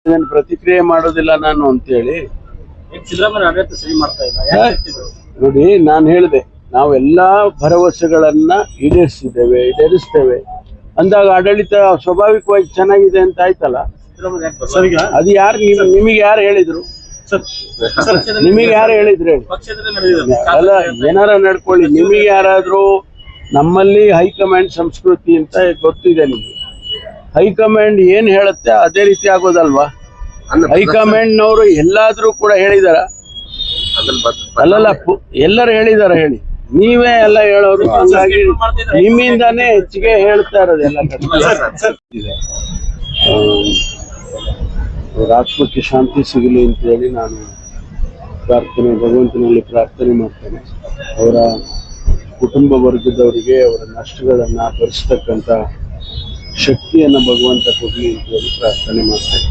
ಇದನ್ನು ಪ್ರತಿಕ್ರಿಯೆ ಮಾಡೋದಿಲ್ಲ ನಾನು ಅಂತೇಳಿ. ನೋಡಿ, ನಾನು ಹೇಳಿದೆ, ನಾವೆಲ್ಲಾ ಭರವಸೆಗಳನ್ನ ಈಡೇರಿಸ್ತೇವೆ ಅಂದಾಗ ಆಡಳಿತ ಸ್ವಾಭಾವಿಕವಾಗಿ ಚೆನ್ನಾಗಿದೆ ಅಂತ ಆಯ್ತಲ್ಲ. ಅದು ಯಾರು ನಿಮಗೆ ಯಾರು ಹೇಳಿದ್ರು? ನಿಮಗೆ ಯಾರು ಹೇಳಿದ್ರು ಹೇಳಿ? ಅಲ್ಲ, ಏನಾರ ನಡ್ಕೊಳ್ಳಿ. ನಿಮಗೆ ಯಾರಾದ್ರೂ ನಮ್ಮಲ್ಲಿ ಹೈಕಮಾಂಡ್ ಸಂಸ್ಕೃತಿ ಅಂತ ಗೊತ್ತಿದೆ ನಿಮಗೆ. ಹೈಕಮಾಂಡ್ ಏನ್ ಹೇಳುತ್ತೆ ಅದೇ ರೀತಿ ಆಗೋದಲ್ವಾ? ಹೈಕಮಾಂಡ್ನವರು ಎಲ್ಲಾದ್ರೂ ಕೂಡ ಹೇಳಿದಾರ? ಅಲ್ಲಲ್ಲ, ಎಲ್ಲರೂ ಹೇಳಿದಾರ ಹೇಳಿ? ನೀವೇ ಎಲ್ಲ ಹೇಳೋರು. ಹಂಗಾಗಿ ನಿಮ್ಮಿಂದಾನೇ ಹೆಚ್ಚಿಗೆ ಹೇಳ್ತಾ ಇರೋದು ಎಲ್ಲ ಕಡೆ. ಅವ್ರ ಆತ್ಮಕ್ಕೆ ಶಾಂತಿ ಸಿಗಲಿ ಅಂತ ಹೇಳಿ ನಾನು ಭಗವಂತನಲ್ಲಿ ಪ್ರಾರ್ಥನೆ ಮಾಡ್ತೇನೆ. ಅವರ ಕುಟುಂಬ ವರ್ಗದವರಿಗೆ ಅವರ ನಷ್ಟಗಳನ್ನ ಭರಿಸ್ತಕ್ಕಂಥ ಶಕ್ತಿಯನ್ನ ಭಗವಂತ ಕೊಡಲಿ ಅಂತ ಹೇಳಿ ಪ್ರಾರ್ಥನೆ ಮಾಡ್ತೇನೆ.